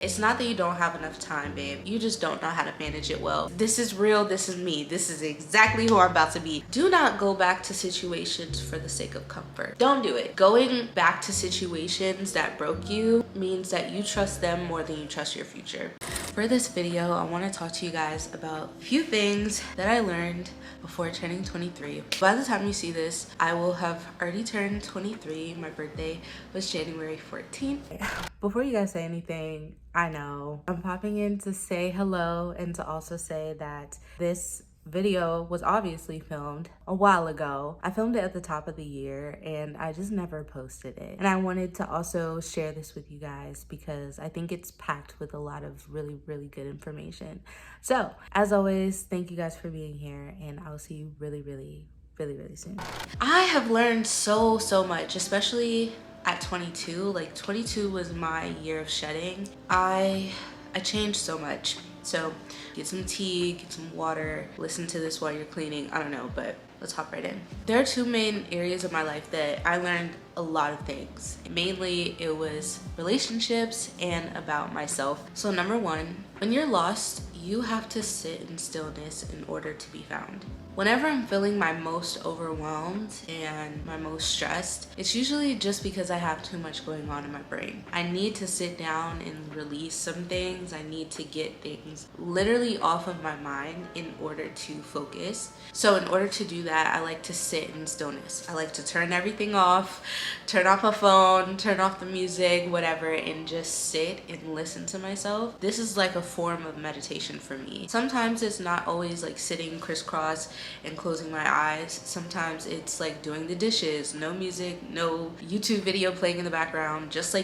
It's not that you don't have enough time, babe. You just don't know how to manage it well. This is real. This is me. This is exactly who I'm about to be. Do not go back to situations for the sake of comfort. Don't do it. Going back to situations that broke you means that you trust them more than you trust your future. For this video, I want to talk to you guys about a few things that I learned before turning 23. By the time you see this, I will have already turned 23. My birthday was January 14th. Before you guys say anything, I know I'm popping in to say hello and to also say that this video was obviously filmed a while ago. I filmed it at the top of the year and I just never posted it. And I wanted to also share this with you guys because I think it's packed with a lot of really good information. So as always, thank you guys for being here and I'll see you really soon. I have learned so much, especially at 22. Like 22 was my year of shedding. I changed so much. So get some tea, get some water, listen to this while you're cleaning. I don't know, but let's hop right in. There are two main areas of my life that I learned a lot of things. Mainly it was relationships and about myself. So number one, when you're lost, you have to sit in stillness in order to be found. Whenever I'm feeling my most overwhelmed and my most stressed, it's usually just because I have too much going on in my brain. I need to sit down and release some things. I need to get things literally off of my mind in order to focus. So in order to do that, I like to sit in stillness. I like to turn everything off, turn off my phone, turn off the music, whatever, and just sit and listen to myself. This is like a form of meditation for me. Sometimes it's not always like sitting crisscross and closing my eyes. Sometimes it's like doing the dishes, no music, no YouTube video playing in the background, just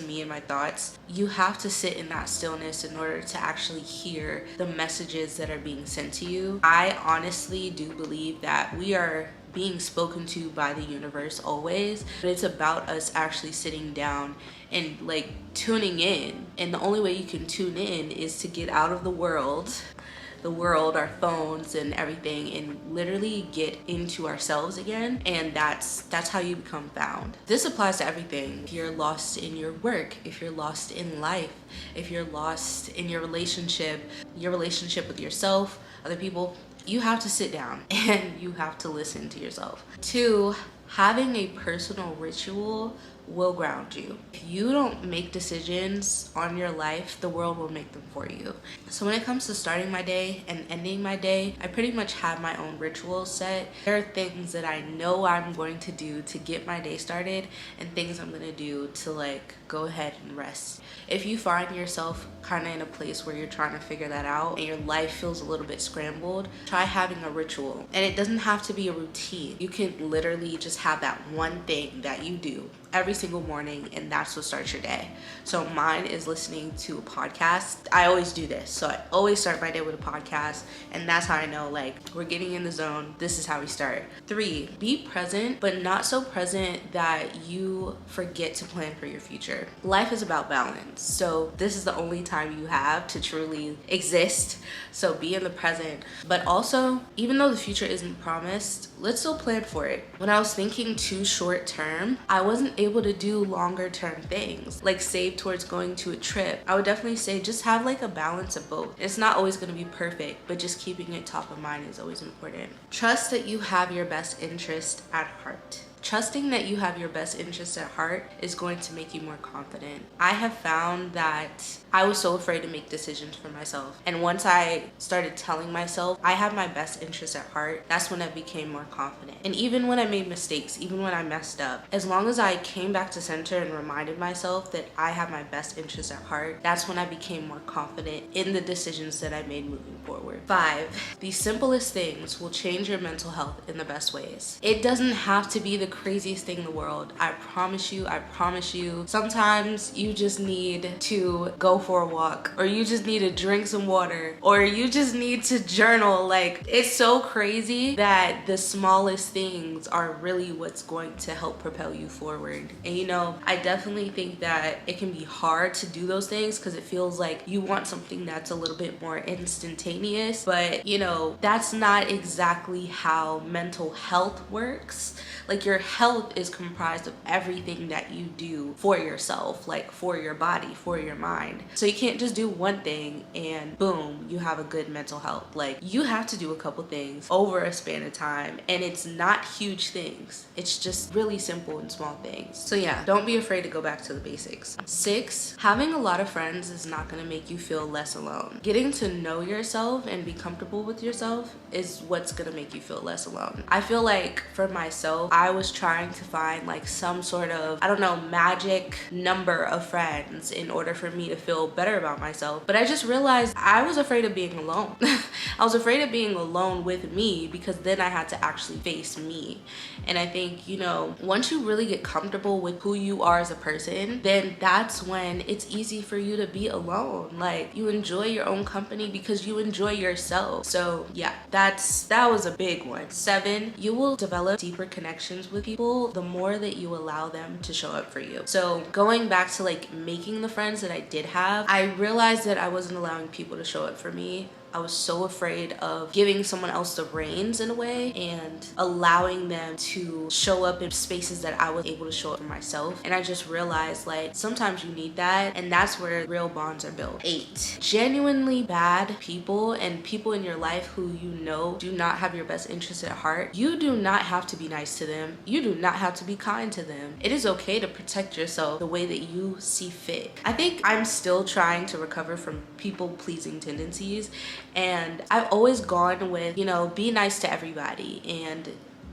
me and my thoughts. You have to sit in that stillness in order to actually hear the messages that are being sent to you. I honestly do believe that we are being spoken to by the universe always, but it's about us actually sitting down and like tuning in. And the only way you can tune in is to get out of the world, our phones and everything, and literally get into ourselves again. And that's how you become found. This applies to everything. If you're lost in your work, if you're lost in life, if you're lost in your relationship with yourself, other people, you have to sit down and you have to listen to yourself. Two, having a personal ritual will ground you. If you don't make decisions on your life, the world will make them for you. So when it comes to starting my day and ending my day, I pretty much have my own rituals set. There are things that I know I'm going to do to get my day started and things I'm going to do to like go ahead and rest. If you find yourself kind of in a place where you're trying to figure that out and your life feels a little bit scrambled, try having a ritual. And it doesn't have to be a routine. You can literally just have that one thing that you do every single morning, and that's what starts your day. So mine is listening to a podcast. I always do this. So I always start my day with a podcast, and that's how I know like we're getting in the zone. This is how we start. 3, be present, but not so present that you forget to plan for your future. Life is about balance. So this is the only time you have to truly exist. So be in the present, but also, even though the future isn't promised, let's still plan for it. When I was thinking too short term, I wasn't able to do longer term things like save towards going to a trip. I would definitely say just have like a balance of both. It's not always going to be perfect, but just keeping it top of mind is always important. Trust that you have your best interest at heart. Trusting that you have your best interest at heart is going to make you more confident. I have found that I was so afraid to make decisions for myself. And once I started telling myself I have my best interest at heart, that's when I became more confident. And even when I made mistakes, even when I messed up, as long as I came back to center and reminded myself that I have my best interest at heart, that's when I became more confident in the decisions that I made moving forward. 5, the simplest things will change your mental health in the best ways. It doesn't have to be the craziest thing in the world. I promise you. Sometimes you just need to go for a walk, or you just need to drink some water, or you just need to journal. Like, it's so crazy that the smallest things are really what's going to help propel you forward. And you know, I definitely think that it can be hard to do those things because it feels like you want something that's a little bit more instantaneous, but you know, that's not exactly how mental health works. Like, your health is comprised of everything that you do for yourself, like for your body, for your mind. So you can't just do one thing and boom, you have a good mental health. Like, you have to do a couple things over a span of time, and it's not huge things. It's just really simple and small things. So yeah, don't be afraid to go back to the basics. 6, having a lot of friends is not gonna make you feel less alone. Getting to know yourself and be comfortable with yourself is what's gonna make you feel less alone. I feel like for myself, I was trying to find like some sort of, I don't know, magic number of friends in order for me to feel better about myself. But I just realized I was afraid of being alone. I was afraid of being alone with me, because then I had to actually face me. And I think, you know, once you really get comfortable with who you are as a person, then that's when it's easy for you to be alone. Like, you enjoy your own company because you enjoy yourself. So yeah, that was a big one. 7, you will develop deeper connections with people the more that you allow them to show up for you. So going back to like making the friends that I did have, I realized that I wasn't allowing people to show up for me. I was so afraid of giving someone else the reins in a way and allowing them to show up in spaces that I was able to show up for myself. And I just realized, like, sometimes you need that, and that's where real bonds are built. 8, genuinely bad people and people in your life who you know do not have your best interest at heart. You do not have to be nice to them. You do not have to be kind to them. It is okay to protect yourself the way that you see fit. I think I'm still trying to recover from people-pleasing tendencies. And I've always gone with, you know, be nice to everybody and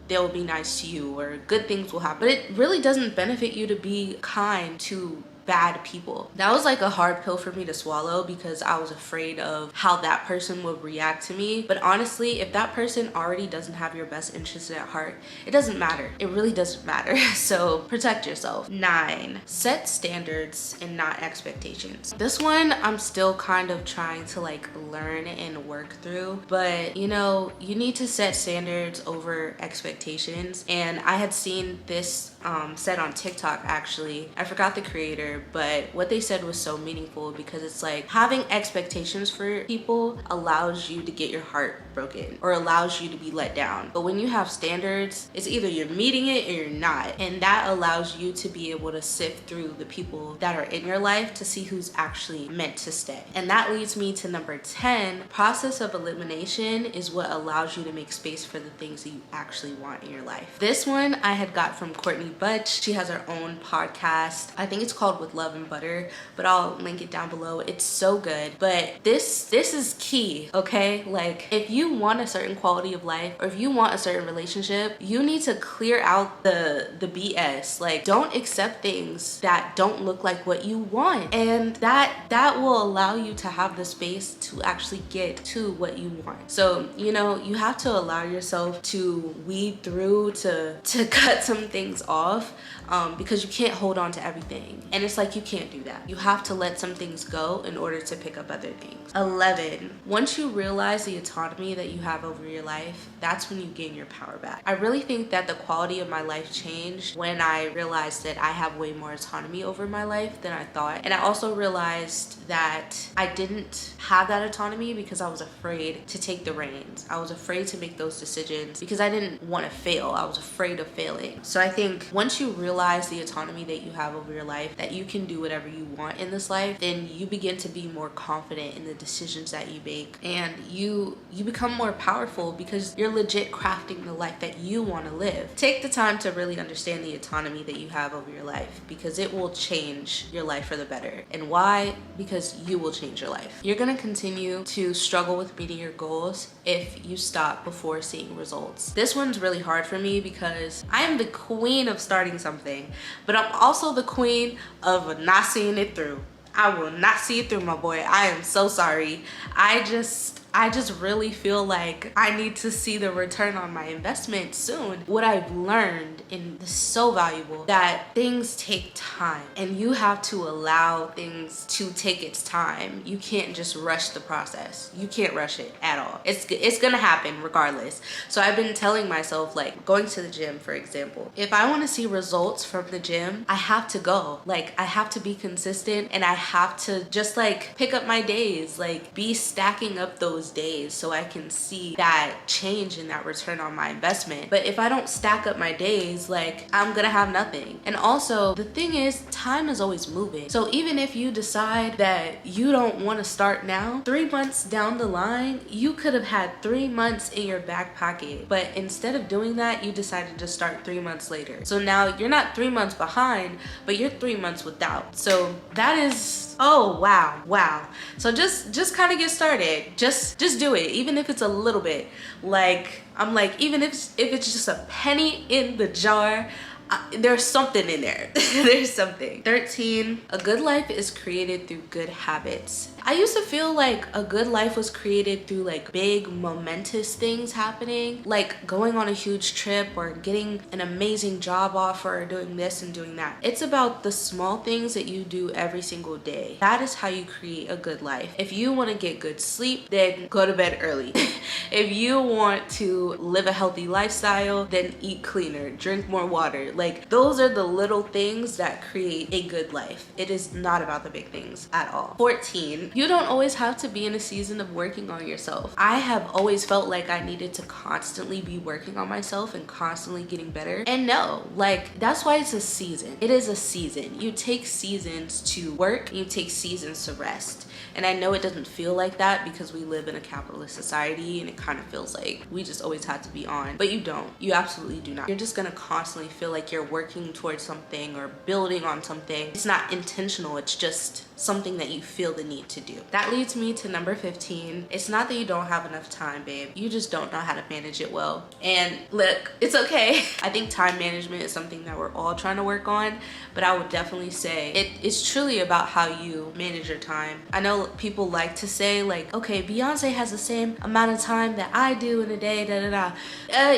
they'll be nice to you, or good things will happen. But it really doesn't benefit you to be kind to bad people. That was like a hard pill for me to swallow, because I was afraid of how that person would react to me. But honestly, if that person already doesn't have your best interests at heart, it doesn't matter. It really doesn't matter. So protect yourself. 9, set standards and not expectations. This one I'm still kind of trying to like learn and work through, but you know, you need to set standards over expectations. And I had seen this said on TikTok, actually. I forgot the creator, but what they said was so meaningful, because it's like having expectations for people allows you to get your heart broken or allows you to be let down. But when you have standards, it's either you're meeting it or you're not. And that allows you to be able to sift through the people that are in your life to see who's actually meant to stay. And that leads me to number 10. Process of elimination is what allows you to make space for the things that you actually want in your life. This one I had got from Courtney Butch. She has her own podcast. I think it's called With Love and Butter, but I'll link it down below. It's so good. But this is key, okay? Like, if you want a certain quality of life, or if you want a certain relationship, you need to clear out the BS. Like, don't accept things that don't look like what you want. And that will allow you to have the space to actually get to what you want. So, you know, you have to allow yourself to weed through, to cut some things off, because you can't hold on to everything. And it's like, you can't do that. You have to let some things go in order to pick up other things. 11, once you realize the autonomy that you have over your life, that's when you gain your power back. I really think that the quality of my life changed when I realized that I have way more autonomy over my life than I thought. And I also realized that I didn't have that autonomy because I was afraid to take the reins. I was afraid to make those decisions because I didn't want to fail. I was afraid of failing. So I think once you realize the autonomy that you have over your life, that you can do whatever you want in this life, then you begin to be more confident in the decisions that you make, and you become more powerful because you're legit crafting the life that you want to live. Take the time to really understand the autonomy that you have over your life, because it will change your life for the better. And why? Because you will change your life. You're gonna continue to struggle with meeting your goals if you stop before seeing results. This one's really hard for me because I am the queen of starting something, but I'm also the queen of not seeing it through. I will not see it through, my boy. I am so sorry. I just really feel like I need to see the return on my investment soon. What I've learned, and this is so valuable, that things take time and you have to allow things to take its time. You can't just rush the process. You can't rush it at all. It's gonna happen regardless. So I've been telling myself, like going to the gym, for example, if I want to see results from the gym, I have to go. Like, I have to be consistent, and I have to just like pick up my days, like be stacking up those those days so I can see that change in that return on my investment. But if I don't stack up my days, like, I'm gonna have nothing. And also the thing is, time is always moving. So even if you decide that you don't want to start now, 3 months down the line, you could have had 3 months in your back pocket. But instead of doing that, you decided to start 3 months later. So now you're not 3 months behind, but you're 3 months without. So that is, oh wow. So just kind of get started. Just do it, even if it's a little bit. Like, I'm like, even if it's just a penny in the jar, there's something in there. There's something. 13, a good life is created through good habits. I used to feel like a good life was created through like big momentous things happening, like going on a huge trip or getting an amazing job offer or doing this and doing that. It's about the small things that you do every single day. That is how you create a good life. If you want to get good sleep, then go to bed early. If you want to live a healthy lifestyle, then eat cleaner, drink more water. Like, those are the little things that create a good life. It is not about the big things at all. 14, you don't always have to be in a season of working on yourself. I have always felt like I needed to constantly be working on myself and constantly getting better. And no, like, that's why it's a season. It is a season. You take seasons to work, and you take seasons to rest. And I know it doesn't feel like that because we live in a capitalist society and it kind of feels like we just always have to be on, but you don't. You absolutely do not. You're just gonna constantly feel like you're working towards something or building on something. It's not intentional, it's just something that you feel the need to do. That leads me to number 15. It's not that you don't have enough time, babe. You just don't know how to manage it well. And look, it's okay. I think time management is something that we're all trying to work on, but I would definitely say it's truly about how you manage your time. I know people like to say like, okay, Beyonce has the same amount of time that I do in a day,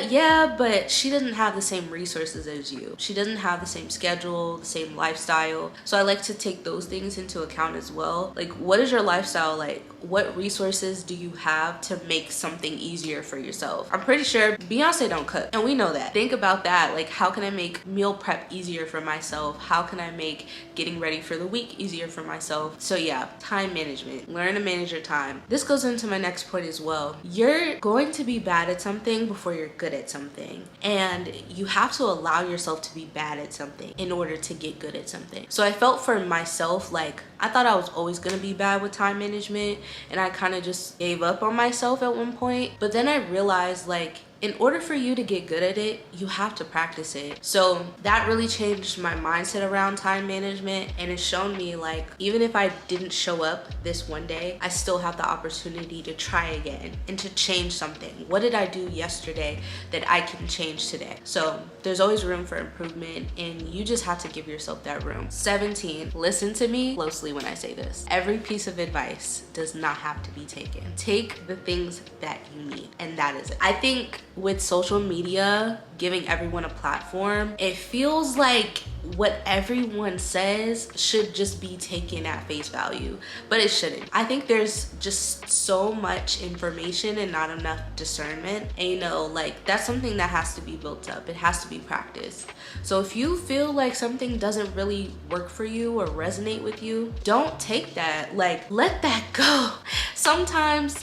yeah, but she doesn't have the same resources as you. She doesn't have the same schedule, the same lifestyle. So I like to take those things into account as well. Like, what is your lifestyle like? What resources do you have to make something easier for yourself? I'm pretty sure Beyonce don't cook, and we know that. Think about that. Like, how can I make meal prep easier for myself? How can I make getting ready for the week easier for myself? So yeah, time management. Learn to manage your time. This goes into my next point as well. You're going to be bad at something before you're good at something, and you have to allow yourself to be bad at something in order to get good at something. So I felt for myself, like, I thought I was always gonna be bad with time management, and I kind of just gave up on myself at one point. But then I realized, like, in order for you to get good at it, you have to practice it. So that really changed my mindset around time management, and it's shown me, like, even if I didn't show up this one day, I still have the opportunity to try again and to change something. What did I do yesterday that I can change today? So there's always room for improvement, and you just have to give yourself that room. 17, listen to me closely when I say this. Every piece of advice does not have to be taken. Take the things that you need, and that is it. I think with social media giving everyone a platform, it feels like what everyone says should just be taken at face value, but it shouldn't. I think there's just so much information and not enough discernment, and you know, like, that's something that has to be built up. It has to be practiced. So if you feel like something doesn't really work for you or resonate with you, don't take that. Like, let that go. Sometimes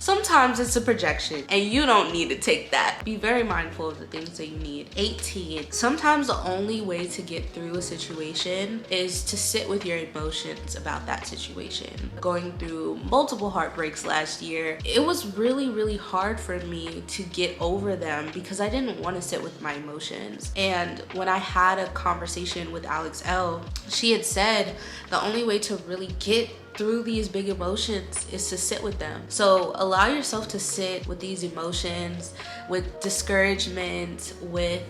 it's a projection, and you don't need to take that. Be very mindful of the things that you need. 18, sometimes the only way to get through a situation is to sit with your emotions about that situation. Going through multiple heartbreaks last year, it was really hard for me to get over them because I didn't want to sit with my emotions. And when I had a conversation with Alex L, she had said the only way to really get through these big emotions is to sit with them. So allow yourself to sit with these emotions, with discouragement, with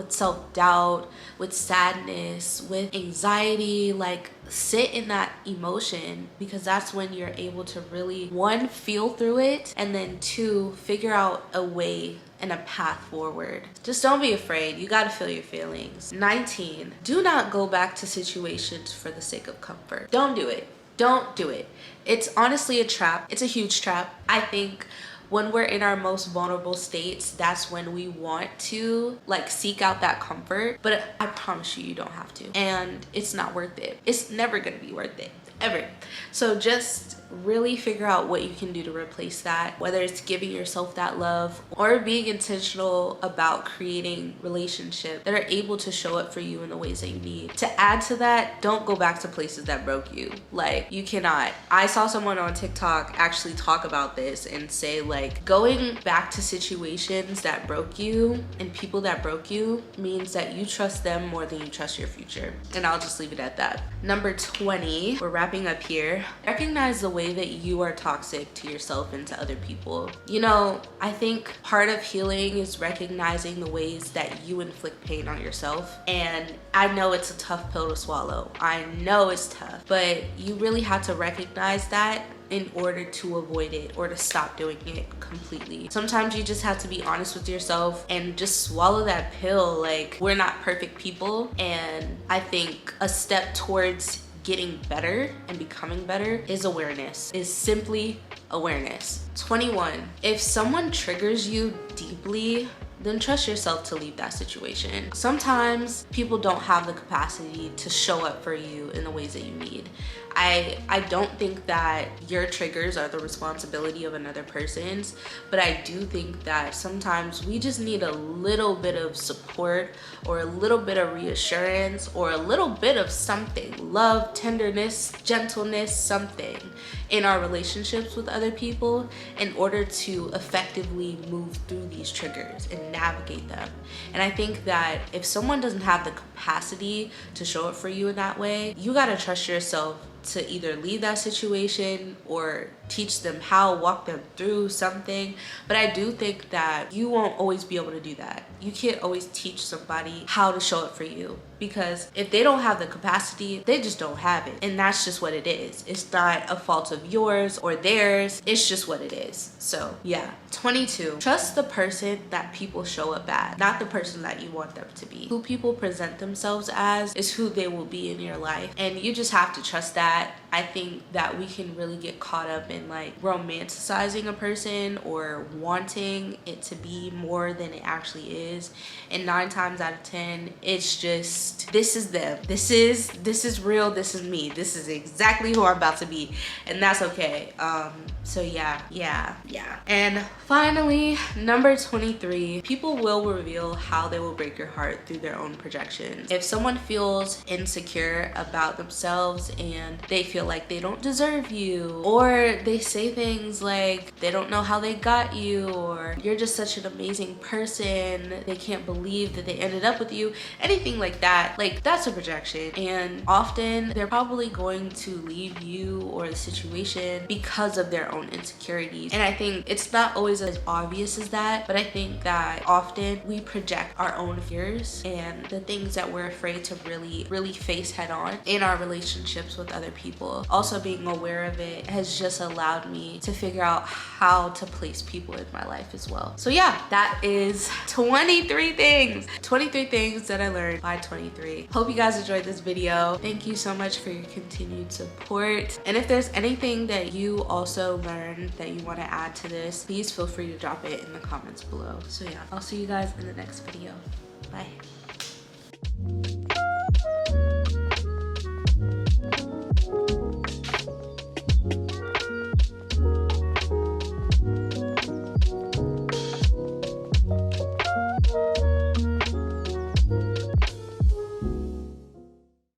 self-doubt, with sadness, with anxiety. Like, sit in that emotion, because that's when you're able to really, one, feel through it, and then two, figure out a way and a path forward. Just don't be afraid. You gotta feel your feelings. 19, do not go back to situations for the sake of comfort. Don't do it. Don't do it. It's honestly a trap. It's a huge trap. I think when we're in our most vulnerable states, that's when we want to, like, seek out that comfort. But I promise you, you don't have to. And it's not worth it. It's never gonna be worth it, ever. So just really figure out what you can do to replace that, whether it's giving yourself that love or being intentional about creating relationships that are able to show up for you in the ways that you need. To add to that, don't go back to places that broke you. Like, you cannot. I saw someone on TikTok actually talk about this and say, like, going back to situations that broke you and people that broke you means that you trust them more than you trust your future. And I'll just leave it at that. Number 20, we're wrapping up here. Recognize the way that you are toxic to yourself and to other people. You know, I think part of healing is recognizing the ways that you inflict pain on yourself. And I know it's a tough pill to swallow. I know it's tough, but you really have to recognize that in order to avoid it or to stop doing it completely. Sometimes you just have to be honest with yourself and just swallow that pill. Like, we're not perfect people, and I think a step towards getting better and becoming better is awareness, is simply awareness. 21, if someone triggers you deeply, then trust yourself to leave that situation. Sometimes people don't have the capacity to show up for you in the ways that you need. I don't think that your triggers are the responsibility of another person's, but I do think that sometimes we just need a little bit of support or a little bit of reassurance or a little bit of something, love, tenderness, gentleness, something in our relationships with other people in order to effectively move through these triggers and navigate them. And I think that if someone doesn't have the capacity to show up for you in that way, you gotta trust yourself to either leave that situation or teach them how, walk them through something. But I do think that you won't always be able to do that. You can't always teach somebody how to show up for you, because if they don't have the capacity, they just don't have it. And that's just what it is. It's not a fault of yours or theirs. It's just what it is. So yeah. 22, trust the person that people show up as, not the person that you want them to be. Who people present themselves as is who they will be in your life. And you just have to trust that. I think that we can really get caught up in like romanticizing a person or wanting it to be more than it actually is. And 9 times out of 10, it's just, this is them. This is real. This is me. This is exactly who I'm about to be. And that's okay. So yeah. And finally, number 23, people will reveal how they will break your heart through their own projections. If someone feels insecure about themselves and they feel like they don't deserve you, or they say things like they don't know how they got you, or you're just such an amazing person, they can't believe that they ended up with you, anything like that, like, that's a projection. And often they're probably going to leave you or the situation because of their own insecurities. And I think it's not always as obvious as that, but I think that often we project our own fears and the things that we're afraid to really face head on in our relationships with other people. Also, being aware of it has just allowed me to figure out how to place people in my life as well. So yeah, that is 23 things that I learned by 23. Hope you guys enjoyed this video. Thank you so much for your continued support. And if there's anything that you also learned that you want to add to this, please feel free to drop it in the comments below. So yeah, I'll see you guys in the next video. Bye.